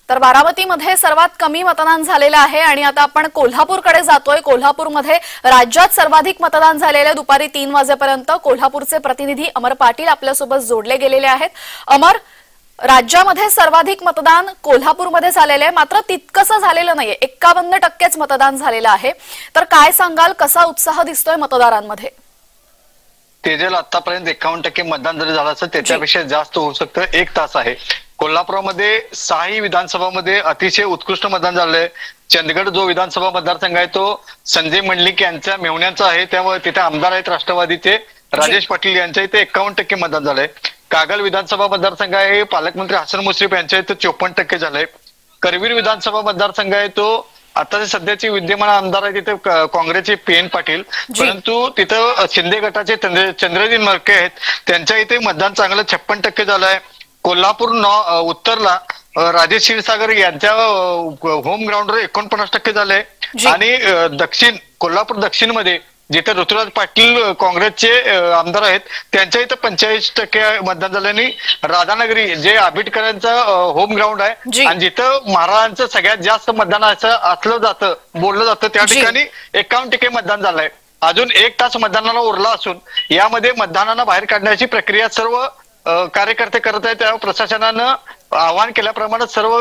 तर बारामतीमध्ये सर्वात कमी मतदान झालेलं आहे आणि आता आपण कोल्हापूरकडे जातोय। कोल्हापूरमध्ये राज्यात सर्वाधिक मतदान झालेले दुपारी 3 वाजेपर्यंत। कोल्हापूरचे प्रतिनिधी अमर पाटील आपल्यासोबत जोडले गेलेले आहेत। अमर, राज्यामध्ये सर्वाधिक मतदान कोल्हापूरमध्ये झालेले आहे, मात्र तितकंसं झालेलं नाहीये, 51% मतदान झालेलं आहे। तर काय सांगाल, कसा उत्साह दिसतोय मतदारांमध्ये? तेजल, आतापर्यंत 51% मतदान जरी झालं असं त्याच्यापेक्षा जास्त होऊ शकतं। 1 तास आहे। कोल्हापुरामध्ये 6 विधानसभामध्ये अतिशय उत्कृष्ट मतदान झालंय। चंदगड जो विधानसभा मतदारसंघ आहे तो संजय मंडलिक यांच्या मेव्हण्याचा आहे, त्यामुळे तिथे आमदार आहेत राष्ट्रवादीचे राजेश पाटील यांच्या इथे 51% मतदान झालंय। कागल विधानसभा मतदारसंघ आहे, पालकमंत्री हसन मुश्रीफ यांच्या इथे 54% झालंय। करवीर विधानसभा मतदारसंघ आहे तो आता सध्याचे विद्यमान आमदार आहे तिथे काँग्रेसचे PN पाटील, परंतु तिथं शिंदे गटाचे चंद्रजीत मरके आहेत, त्यांच्या इथे मतदान चांगलं 56% झालंय। कोल्हापूर उत्तरला राजेश क्षीरसागर यांच्या होम ग्राउंडवर 49% झालंय आणि कोल्हापूर दक्षिण मध्ये जिथे ऋतुराज पाटील काँग्रेसचे आमदार आहेत त्यांच्या इथं 45% मतदान झाल्याने राधानगरी जे आंबेडकरांचं होम ग्राउंड आहे आणि जिथं महाराजांचं सगळ्यात जास्त मतदान असलं जातं बोललं जातं त्या ठिकाणी 51% मतदान झालंय। अजून 1 तास मतदानाला उरला असून यामध्ये मतदानाला बाहेर काढण्याची प्रक्रिया सर्व कार्यकर्ते करत आहेत। त्या प्रशासनानं आवाहन केल्याप्रमाणे सर्व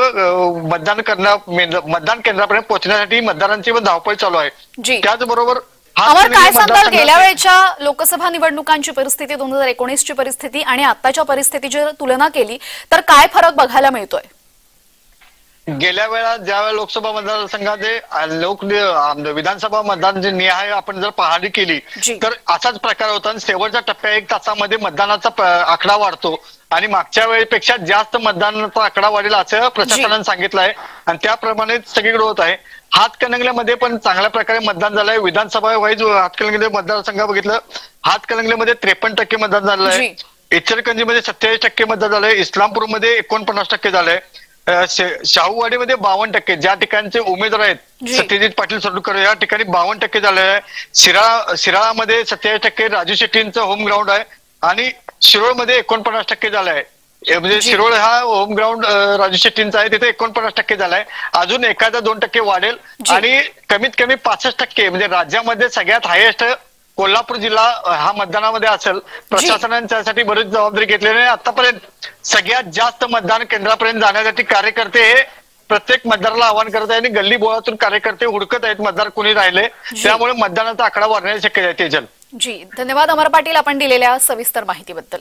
मतदान केंद्रापर्यंत पोहोचण्यासाठी मतदारांची धावपळ चालू आहे। त्याचबरोबर अमर, काय सांगाल, गेल्या वेळेच्या लोकसभा निवडणुकांची परिस्थिती, 2019 ची परिस्थिती आणि आताच्या परिस्थितीची तुलना केली तर काय फरक बघायला मिळतोय? गेल्या वेळा ज्यावेळेला लोकसभा मतदारसंघाचे विधानसभा मतदान जे निहाय आपण जर पाहणी केली तर असाच प्रकार होता आणि शेवटच्या टप्प्या 1 तासामध्ये मतदानाचा आकडा वाढतो आणि मागच्या वेळेपेक्षा जास्त मतदानाचा आकडा वाढेल असं प्रशासनाने सांगितलं आहे आणि त्याप्रमाणे सगळीकडे होत आहे। हातकणंगल्यामध्ये पण चांगल्या प्रकारे मतदान झालंय। विधानसभा वाईज हातकणंगले मतदारसंघ बघितलं, हातकणंगलेमध्ये 53% मतदान झालंय, इचलकरंजीमध्ये 27% मतदान झालंय, इस्लामपूरमध्ये 49% झालंय, शाहूवाडीमध्ये 52%, ज्या ठिकाणचे उमेदवार आहेत सत्यजित पाटील सोडकर या ठिकाणी 52% झाले आहे। शिराळामध्ये 27%, राजू शेट्टींचं होम ग्राउंड आहे आणि शिरोळमध्ये 49% झालंय। म्हणजे शिरोळ हा होम ग्राउंड राजू शेट्टींचा आहे, तिथे 49% झालाय। अजून 1-2% वाढेल आणि कमीत कमी 65% म्हणजे राज्यामध्ये सगळ्यात हायेस्ट कोल्हापूर जिल्हा हा मतदानामध्ये असेल। प्रशासनाने त्यासाठी बरीच जबाबदारी घेतलेली आहे। आतापर्यंत सगळ्यात जास्त मतदान केंद्रापर्यंत जाण्यासाठी कार्यकर्ते हे प्रत्येक मतदाराला आवाहन करत आहे आणि गल्ली बोळातून कार्यकर्ते हुडकत आहेत मतदार कोणी राहिले, त्यामुळे मतदानाचा आकडा वाढण्याची शक्यता आहे। तेजल जी, धन्यवाद अमर पाटील आपण दिलेल्या सविस्तर माहितीबद्दल।